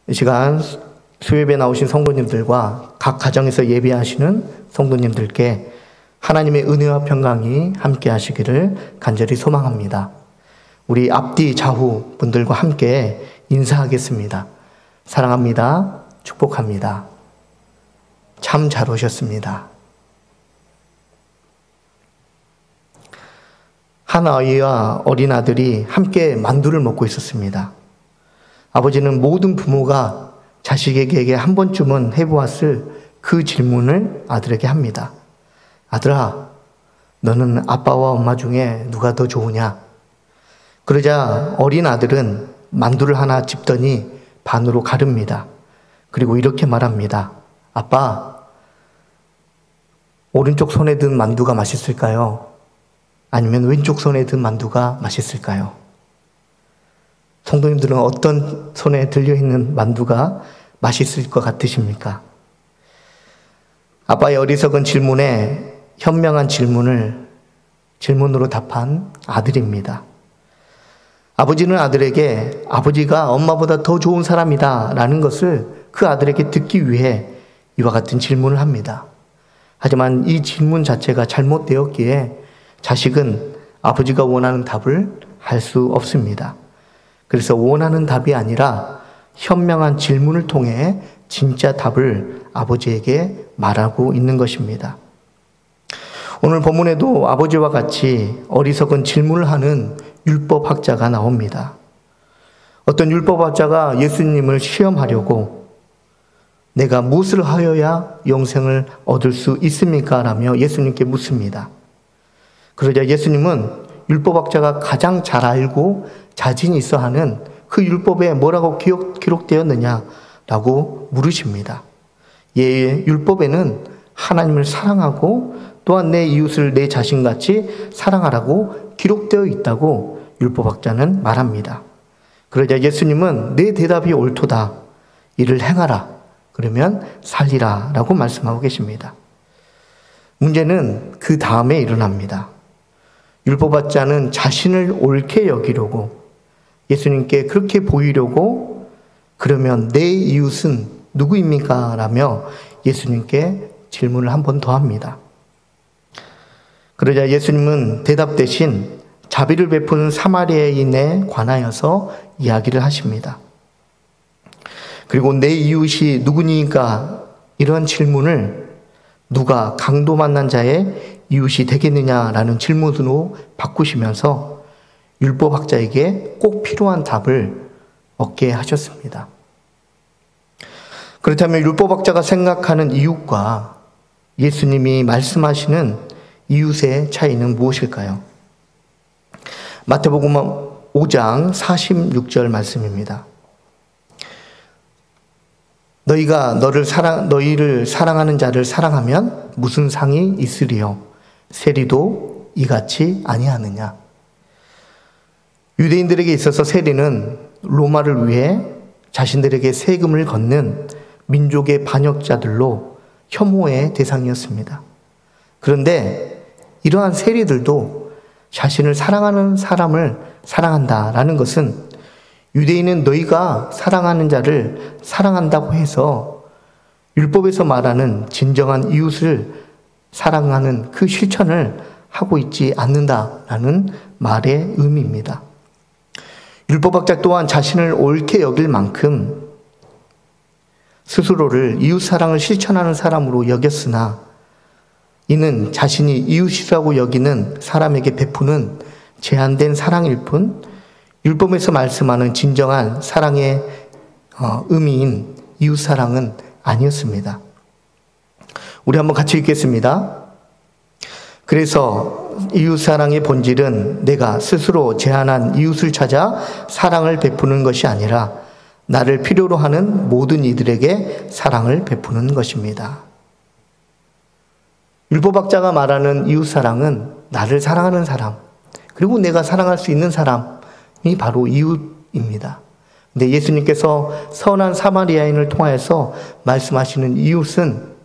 이 시간 수요예배 나오신 성도님들과 각 가정에서 예배하시는 성도님들께 하나님의 은혜와 평강이 함께 하시기를 간절히 소망합니다. 우리 앞뒤 좌우 분들과 함께 인사하겠습니다. 사랑합니다. 축복합니다. 참 잘 오셨습니다. 한 아이와 어린 아들이 함께 만두를 먹고 있었습니다. 아버지는 모든 부모가 자식에게 한 번쯤은 해보았을 그 질문을 아들에게 합니다. 아들아, 너는 아빠와 엄마 중에 누가 더 좋으냐? 그러자 어린 아들은 만두를 하나 집더니 반으로 가릅니다. 그리고 이렇게 말합니다. 아빠, 오른쪽 손에 든 만두가 맛있을까요? 아니면 왼쪽 손에 든 만두가 맛있을까요? 성도님들은 어떤 손에 들려있는 만두가 맛있을 것 같으십니까? 아빠의 어리석은 질문에 현명한 질문으로 답한 아들입니다. 아버지는 아들에게 아버지가 엄마보다 더 좋은 사람이다 라는 것을 그 아들에게 듣기 위해 이와 같은 질문을 합니다. 하지만 이 질문 자체가 잘못되었기에 자식은 아버지가 원하는 답을 할 수 없습니다. 그래서 원하는 답이 아니라 현명한 질문을 통해 진짜 답을 아버지에게 말하고 있는 것입니다. 오늘 본문에도 아버지와 같이 어리석은 질문을 하는 율법학자가 나옵니다. 어떤 율법학자가 예수님을 시험하려고 내가 무엇을 하여야 영생을 얻을 수 있습니까? 라며 예수님께 묻습니다. 그러자 예수님은 율법학자가 가장 잘 알고 자신 있어 하는 그 율법에 뭐라고 기록되었느냐라고 물으십니다. 율법에는 하나님을 사랑하고 또한 내 이웃을 내 자신같이 사랑하라고 기록되어 있다고 율법학자는 말합니다. 그러자 예수님은 내 대답이 옳도다. 이를 행하라. 그러면 살리라 라고 말씀하고 계십니다. 문제는 그 다음에 일어납니다. 율법학자는 자신을 옳게 여기려고 예수님께 그렇게 보이려고 그러면 내 이웃은 누구입니까? 라며 예수님께 질문을 한 번 더 합니다. 그러자 예수님은 대답 대신 자비를 베푸는 사마리아인에 관하여서 이야기를 하십니다. 그리고 내 이웃이 누구니까 이런 질문을 누가 강도 만난 자의 이웃이 되겠느냐라는 질문으로 바꾸시면서 율법학자에게 꼭 필요한 답을 얻게 하셨습니다. 그렇다면 율법학자가 생각하는 이웃과 예수님이 말씀하시는 이웃의 차이는 무엇일까요? 마태복음 5장 46절 말씀입니다. 너희가 너희를 사랑하는 자를 사랑하면 무슨 상이 있으리요? 세리도 이같이 아니하느냐? 유대인들에게 있어서 세리는 로마를 위해 자신들에게 세금을 걷는 민족의 반역자들로 혐오의 대상이었습니다. 그런데 이러한 세리들도 자신을 사랑하는 사람을 사랑한다라는 것은 유대인은 너희가 사랑하는 자를 사랑한다고 해서 율법에서 말하는 진정한 이웃을 사랑하는 그 실천을 하고 있지 않는다라는 말의 의미입니다. 율법학자 또한 자신을 옳게 여길 만큼 스스로를 이웃사랑을 실천하는 사람으로 여겼으나 이는 자신이 이웃이라고 여기는 사람에게 베푸는 제한된 사랑일 뿐 율법에서 말씀하는 진정한 사랑의 의미인 이웃사랑은 아니었습니다. 우리 한번 같이 읽겠습니다. 그래서 이웃사랑의 본질은 내가 스스로 제한한 이웃을 찾아 사랑을 베푸는 것이 아니라 나를 필요로 하는 모든 이들에게 사랑을 베푸는 것입니다. 율법학자가 말하는 이웃사랑은 나를 사랑하는 사람, 그리고 내가 사랑할 수 있는 사람이 바로 이웃입니다. 근데 예수님께서 선한 사마리아인을 통하여서 말씀하시는 이웃은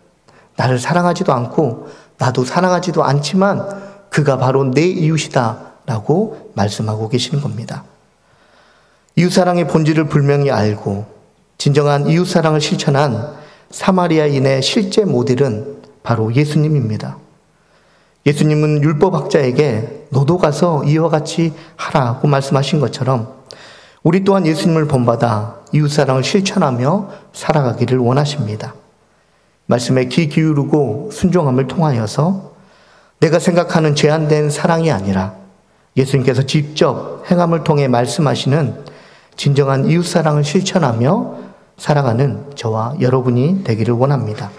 나를 사랑하지도 않고 나도 사랑하지도 않지만 그가 바로 내 이웃이다 라고 말씀하고 계시는 겁니다. 이웃사랑의 본질을 분명히 알고 진정한 이웃사랑을 실천한 사마리아인의 실제 모델은 바로 예수님입니다. 예수님은 율법학자에게 너도 가서 이와 같이 하라고 말씀하신 것처럼 우리 또한 예수님을 본받아 이웃사랑을 실천하며 살아가기를 원하십니다. 말씀에 귀 기울이고 순종함을 통하여서 내가 생각하는 제한된 사랑이 아니라 예수님께서 직접 행함을 통해 말씀하시는 진정한 이웃사랑을 실천하며 살아가는 저와 여러분이 되기를 원합니다.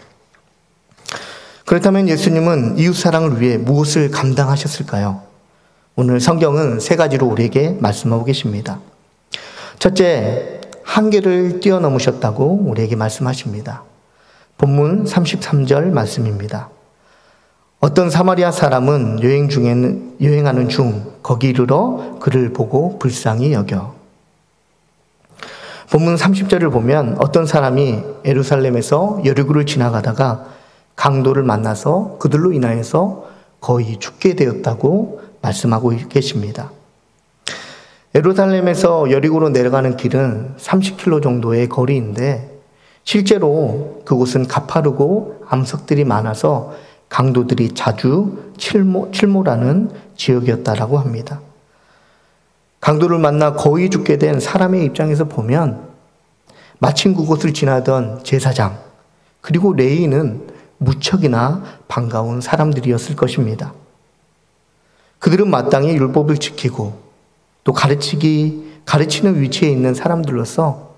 그렇다면 예수님은 이웃사랑을 위해 무엇을 감당하셨을까요? 오늘 성경은 세 가지로 우리에게 말씀하고 계십니다. 첫째, 한계를 뛰어넘으셨다고 우리에게 말씀하십니다. 본문 33절 말씀입니다. 어떤 사마리아 사람은 여행하는 중 거기 이르러 그를 보고 불쌍히 여겨. 본문 30절을 보면 어떤 사람이 예루살렘에서 여리고를 지나가다가 강도를 만나서 그들로 인하여서 거의 죽게 되었다고 말씀하고 계십니다. 예루살렘에서 여리고로 내려가는 길은 30km 정도의 거리인데 실제로 그곳은 가파르고 암석들이 많아서 강도들이 자주 출몰하는 지역이었다라고 합니다. 강도를 만나 거의 죽게 된 사람의 입장에서 보면 마침 그곳을 지나던 제사장 그리고 레위인은 무척이나 반가운 사람들이었을 것입니다. 그들은 마땅히 율법을 지키고 또 가르치는 위치에 있는 사람들로서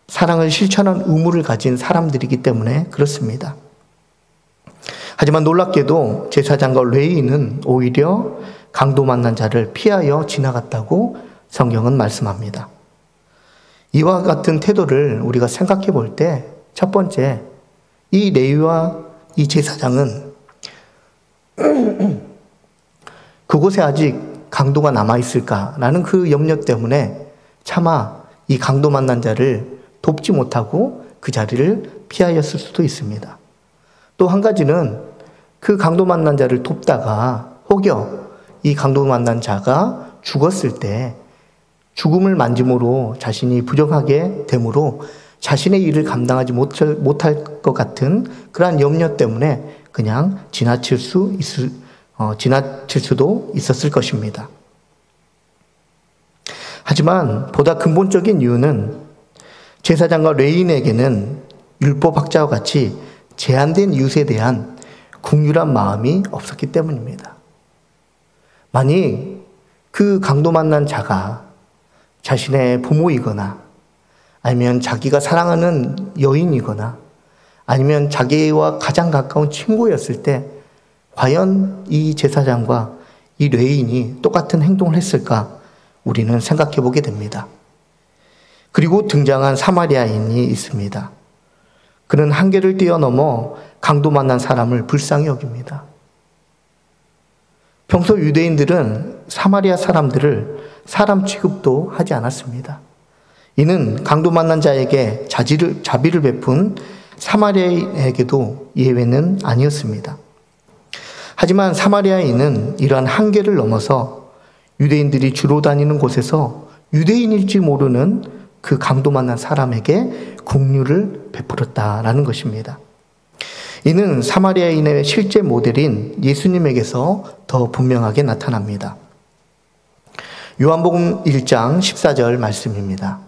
사랑을 실천한 의무를 가진 사람들이기 때문에 그렇습니다. 하지만 놀랍게도 제사장과 레위인은 오히려 강도 만난 자를 피하여 지나갔다고 성경은 말씀합니다. 이와 같은 태도를 우리가 생각해 볼 때 첫 번째, 이 레위와 이 제사장은 그곳에 아직 강도가 남아있을까라는 그 염려 때문에 차마 이 강도 만난 자를 돕지 못하고 그 자리를 피하였을 수도 있습니다. 또 한 가지는 그 강도 만난 자를 돕다가 혹여 이 강도 만난 자가 죽었을 때 죽음을 만짐으로 자신이 부정하게 되므로 자신의 일을 감당하지 못할 것 같은 그러한 염려 때문에 그냥 지나칠 수도 있었을 것입니다. 하지만 보다 근본적인 이유는 제사장과 레위인에게는 율법학자와 같이 제한된 이웃에 대한 긍휼한 마음이 없었기 때문입니다. 만약 그 강도 만난 자가 자신의 부모이거나 아니면 자기가 사랑하는 여인이거나 아니면 자기와 가장 가까운 친구였을 때 과연 이 제사장과 이 레위인이 똑같은 행동을 했을까 우리는 생각해 보게 됩니다. 그리고 등장한 사마리아인이 있습니다. 그는 한계를 뛰어넘어 강도 만난 사람을 불쌍히 여깁니다. 평소 유대인들은 사마리아 사람들을 사람 취급도 하지 않았습니다. 이는 강도 만난 자에게 자비를 베푼 사마리아인에게도 예외는 아니었습니다. 하지만 사마리아인은 이러한 한계를 넘어서 유대인들이 주로 다니는 곳에서 유대인일지 모르는 그 강도 만난 사람에게 긍휼을 베풀었다라는 것입니다. 이는 사마리아인의 실제 모델인 예수님에게서 더 분명하게 나타납니다. 요한복음 1장 14절 말씀입니다.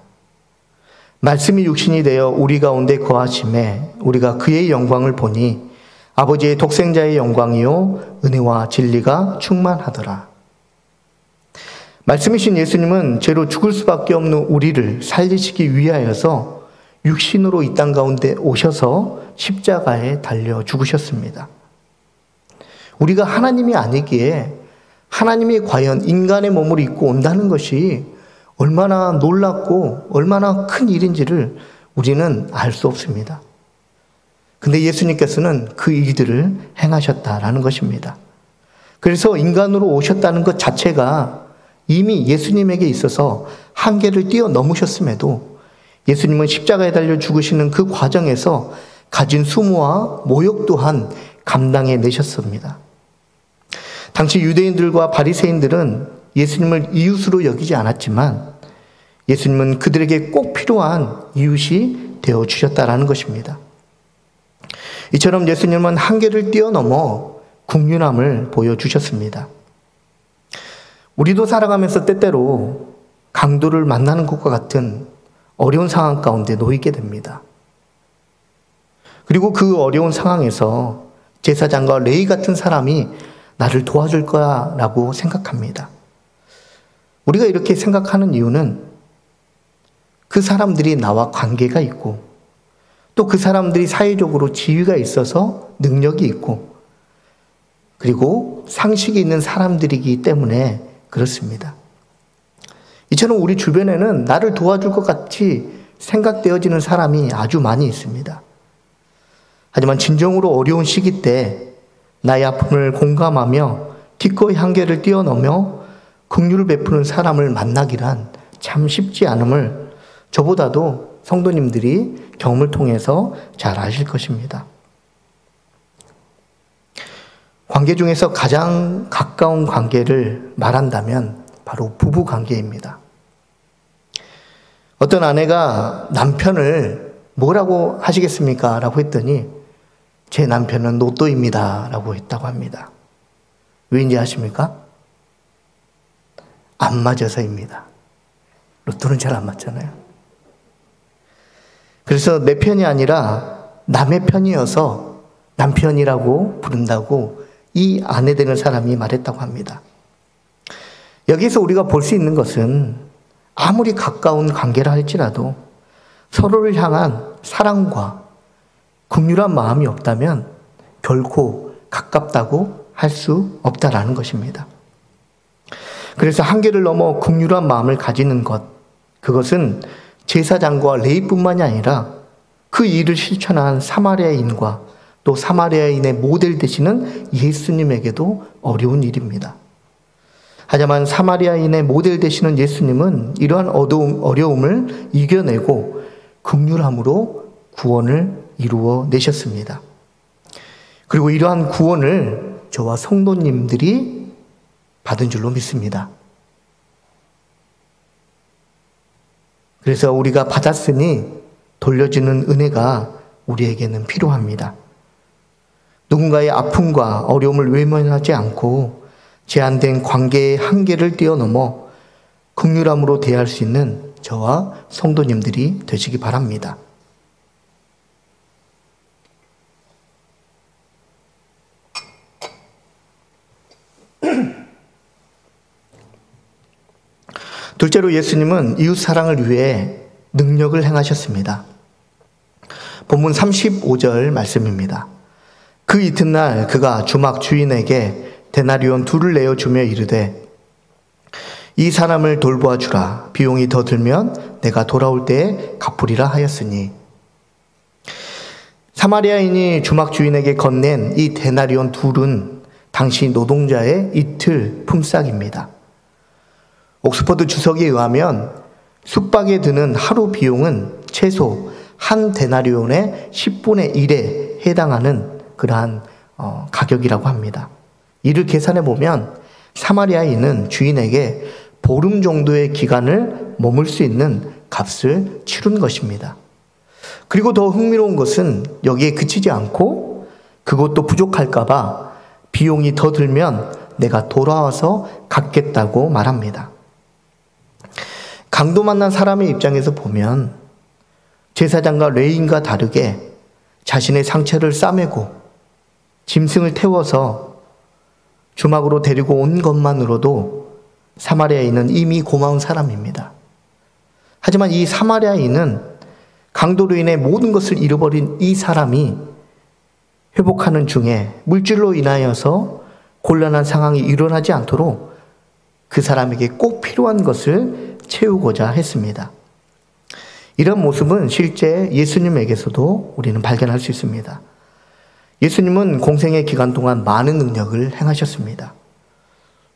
말씀이 육신이 되어 우리 가운데 거하심에 우리가 그의 영광을 보니 아버지의 독생자의 영광이요 은혜와 진리가 충만하더라. 말씀이신 예수님은 죄로 죽을 수밖에 없는 우리를 살리시기 위하여서 육신으로 이 땅 가운데 오셔서 십자가에 달려 죽으셨습니다. 우리가 하나님이 아니기에 하나님이 과연 인간의 몸을 입고 온다는 것이 얼마나 놀랍고 얼마나 큰 일인지를 우리는 알 수 없습니다. 근데 예수님께서는 그 일들을 행하셨다라는 것입니다. 그래서 인간으로 오셨다는 것 자체가 이미 예수님에게 있어서 한계를 뛰어넘으셨음에도 예수님은 십자가에 달려 죽으시는 그 과정에서 가진 수모와 모욕 또한 감당해 내셨습니다. 당시 유대인들과 바리새인들은 예수님을 이웃으로 여기지 않았지만 예수님은 그들에게 꼭 필요한 이웃이 되어 주셨다라는 것입니다. 이처럼 예수님은 한계를 뛰어넘어 국률함을 보여주셨습니다. 우리도 살아가면서 때때로 강도를 만나는 것과 같은 어려운 상황 가운데 놓이게 됩니다. 그리고 그 어려운 상황에서 제사장과 레위 같은 사람이 나를 도와줄 거야 라고 생각합니다. 우리가 이렇게 생각하는 이유는 그 사람들이 나와 관계가 있고 또 그 사람들이 사회적으로 지위가 있어서 능력이 있고 그리고 상식이 있는 사람들이기 때문에 그렇습니다. 이처럼 우리 주변에는 나를 도와줄 것 같이 생각되어지는 사람이 아주 많이 있습니다. 하지만 진정으로 어려운 시기 때 나의 아픔을 공감하며 기꺼이 한계를 뛰어넘어 긍휼을 베푸는 사람을 만나기란 참 쉽지 않음을 저보다도 성도님들이 경험을 통해서 잘 아실 것입니다. 관계 중에서 가장 가까운 관계를 말한다면 바로 부부 관계입니다. 어떤 아내가 남편을 뭐라고 하시겠습니까? 라고 했더니 제 남편은 로또입니다. 라고 했다고 합니다. 왜인지 아십니까? 안 맞아서입니다. 로또는 잘 안 맞잖아요. 그래서 내 편이 아니라 남의 편이어서 남편이라고 부른다고 이 아내 되는 사람이 말했다고 합니다. 여기서 우리가 볼 수 있는 것은 아무리 가까운 관계라 할지라도 서로를 향한 사랑과 긍휼한 마음이 없다면 결코 가깝다고 할 수 없다라는 것입니다. 그래서 한계를 넘어 긍휼한 마음을 가지는 것, 그것은 제사장과 레위뿐만이 아니라 그 일을 실천한 사마리아인과 또 사마리아인의 모델 되시는 예수님에게도 어려운 일입니다. 하지만 사마리아인의 모델 되시는 예수님은 이러한 어려움을 이겨내고 긍휼함으로 구원을 이루어 내셨습니다. 그리고 이러한 구원을 저와 성도님들이 받은 줄로 믿습니다. 그래서 우리가 받았으니 돌려주는 은혜가 우리에게는 필요합니다. 누군가의 아픔과 어려움을 외면하지 않고 제한된 관계의 한계를 뛰어넘어 긍휼함으로 대할 수 있는 저와 성도님들이 되시기 바랍니다. 둘째로 예수님은 이웃 사랑을 위해 능력을 행하셨습니다. 본문 35절 말씀입니다. 그 이튿날 그가 주막 주인에게 데나리온 2를 내어주며 이르되 이 사람을 돌보아 주라. 비용이 더 들면 내가 돌아올 때에 갚으리라 하였으니. 사마리아인이 주막 주인에게 건넨 이 데나리온 2은 당시 노동자의 이틀 품삯입니다. 옥스퍼드 주석에 의하면 숙박에 드는 하루 비용은 최소 한 데나리온의 10분의 1에 해당하는 그러한 가격이라고 합니다. 이를 계산해 보면 사마리아인은 주인에게 보름 정도의 기간을 머물 수 있는 값을 치른 것입니다. 그리고 더 흥미로운 것은 여기에 그치지 않고 그것도 부족할까 봐 비용이 더 들면 내가 돌아와서 갚겠다고 말합니다. 강도 만난 사람의 입장에서 보면 제사장과 레위인과 다르게 자신의 상처를 싸매고 짐승을 태워서 주막으로 데리고 온 것만으로도 사마리아인은 이미 고마운 사람입니다. 하지만 이 사마리아인은 강도로 인해 모든 것을 잃어버린 이 사람이 회복하는 중에 물질로 인하여서 곤란한 상황이 일어나지 않도록 그 사람에게 꼭 필요한 것을 채우고자 했습니다. 이런 모습은 실제 예수님에게서도 우리는 발견할 수 있습니다. 예수님은 공생의 기간 동안 많은 능력을 행하셨습니다.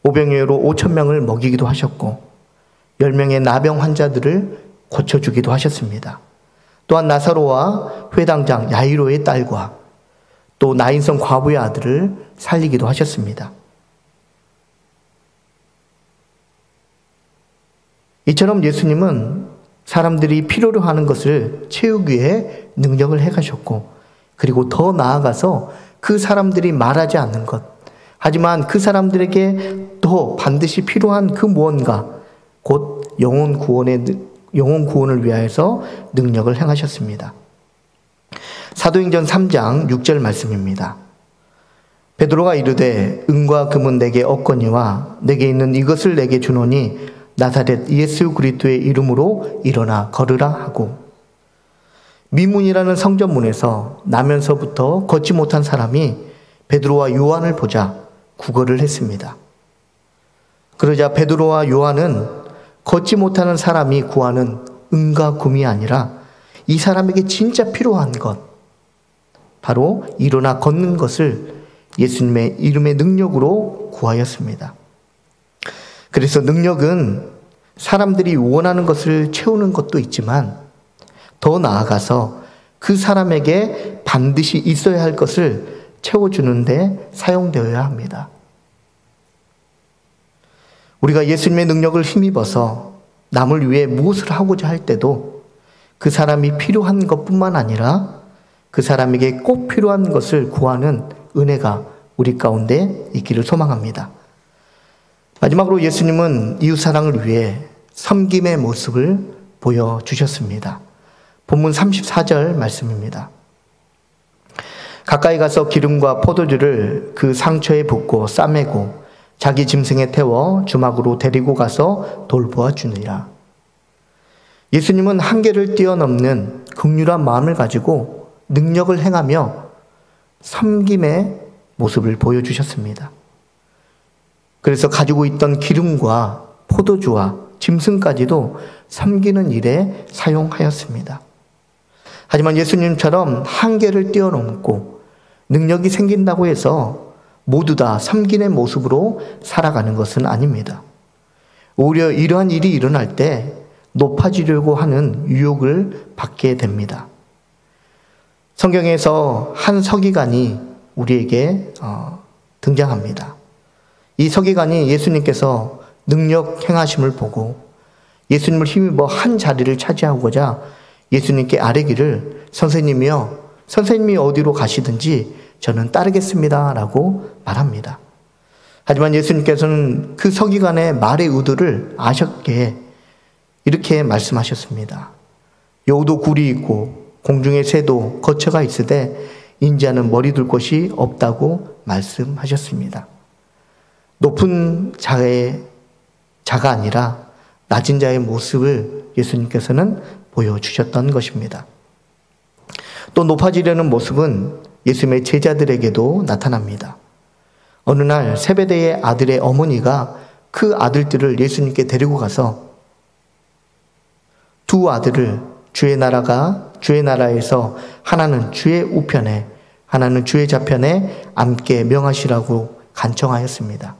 오병이어로 5,000명을 먹이기도 하셨고 10명의 나병 환자들을 고쳐주기도 하셨습니다. 또한 나사로와 회당장 야이로의 딸과 또 나인성 과부의 아들을 살리기도 하셨습니다. 이처럼 예수님은 사람들이 필요로 하는 것을 채우기 위해 능력을 행하셨고, 그리고 더 나아가서 그 사람들이 말하지 않는 것, 하지만 그 사람들에게 더 반드시 필요한 그 무언가, 곧 영혼 구원을 위하여서 능력을 행하셨습니다. 사도행전 3장 6절 말씀입니다. 베드로가 이르되 은과 금은 내게 없거니와 내게 있는 이것을 내게 주노니 나사렛 예수 그리스도의 이름으로 일어나 걸으라 하고, 미문이라는 성전문에서 나면서부터 걷지 못한 사람이 베드로와 요한을 보자 구걸을 했습니다. 그러자 베드로와 요한은 걷지 못하는 사람이 구하는 은과 금이 아니라 이 사람에게 진짜 필요한 것, 바로 일어나 걷는 것을 예수님의 이름의 능력으로 구하였습니다. 그래서 능력은 사람들이 원하는 것을 채우는 것도 있지만 더 나아가서 그 사람에게 반드시 있어야 할 것을 채워주는 데 사용되어야 합니다. 우리가 예수님의 능력을 힘입어서 남을 위해 무엇을 하고자 할 때도 그 사람이 필요한 것뿐만 아니라 그 사람에게 꼭 필요한 것을 구하는 은혜가 우리 가운데 있기를 소망합니다. 마지막으로 예수님은 이웃사랑을 위해 섬김의 모습을 보여주셨습니다. 본문 34절 말씀입니다. 가까이 가서 기름과 포도주를 그 상처에 붓고 싸매고 자기 짐승에 태워 주막으로 데리고 가서 돌보아 주느니라. 예수님은 한계를 뛰어넘는 긍휼한 마음을 가지고 능력을 행하며 섬김의 모습을 보여주셨습니다. 그래서 가지고 있던 기름과 포도주와 짐승까지도 섬기는 일에 사용하였습니다. 하지만 예수님처럼 한계를 뛰어넘고 능력이 생긴다고 해서 모두 다 섬기는 모습으로 살아가는 것은 아닙니다. 오히려 이러한 일이 일어날 때 높아지려고 하는 유혹을 받게 됩니다. 성경에서 한 서기관이 우리에게 등장합니다. 이 서기관이 예수님께서 능력 행하심을 보고 예수님을 힘입어 한 자리를 차지하고자 예수님께 아뢰기를, 선생님이여, 선생님이 어디로 가시든지 저는 따르겠습니다 라고 말합니다. 하지만 예수님께서는 그 서기관의 말의 의도를 아셨기에 이렇게 말씀하셨습니다. 여우도 굴이 있고 공중의 새도 거처가 있으되 인자는 머리 둘 곳이 없다고 말씀하셨습니다. 높은 자가 아니라 낮은 자의 모습을 예수님께서는 보여주셨던 것입니다. 또 높아지려는 모습은 예수님의 제자들에게도 나타납니다. 어느 날 세베대의 아들의 어머니가 그 아들들을 예수님께 데리고 가서 두 아들을 주의 나라에서 하나는 주의 우편에 하나는 주의 좌편에 앉게 명하시라고 간청하였습니다.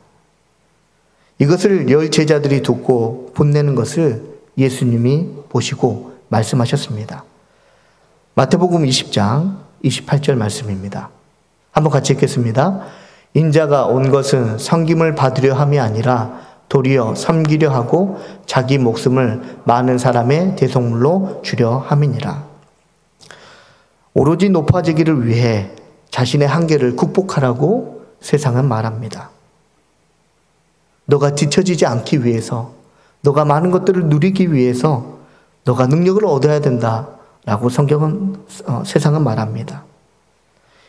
이것을 열 제자들이 듣고 본내는 것을 예수님이 보시고 말씀하셨습니다. 마태복음 20장 28절 말씀입니다. 한번 같이 읽겠습니다. 인자가 온 것은 섬김을 받으려 함이 아니라 도리어 섬기려 하고 자기 목숨을 많은 사람의 대속물로 주려 함이니라. 오로지 높아지기를 위해 자신의 한계를 극복하라고 세상은 말합니다. 너가 뒤처지지 않기 위해서, 너가 많은 것들을 누리기 위해서 너가 능력을 얻어야 된다라고 세상은 말합니다.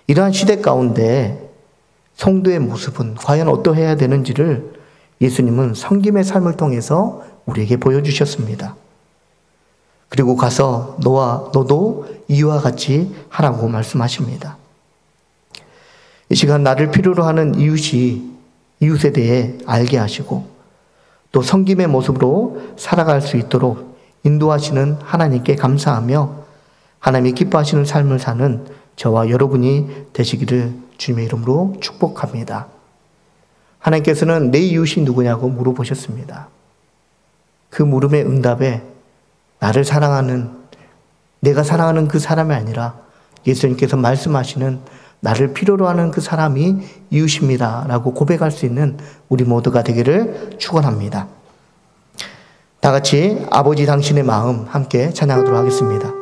이러한 시대 가운데 성도의 모습은 과연 어떠해야 되는지를 예수님은 섬김의 삶을 통해서 우리에게 보여주셨습니다. 그리고 가서 너도 이와 같이 하라고 말씀하십니다. 이 시간 나를 필요로 하는 이웃에 대해 알게 하시고 또 섬김의 모습으로 살아갈 수 있도록 인도하시는 하나님께 감사하며 하나님이 기뻐하시는 삶을 사는 저와 여러분이 되시기를 주님의 이름으로 축복합니다. 하나님께서는 내 이웃이 누구냐고 물어보셨습니다. 그 물음의 응답에 내가 사랑하는 그 사람이 아니라 예수님께서 말씀하시는 나를 필요로 하는 그 사람이 이웃입니다 라고 고백할 수 있는 우리 모두가 되기를 축원합니다. 다 같이 아버지 당신의 마음 함께 찬양하도록 하겠습니다.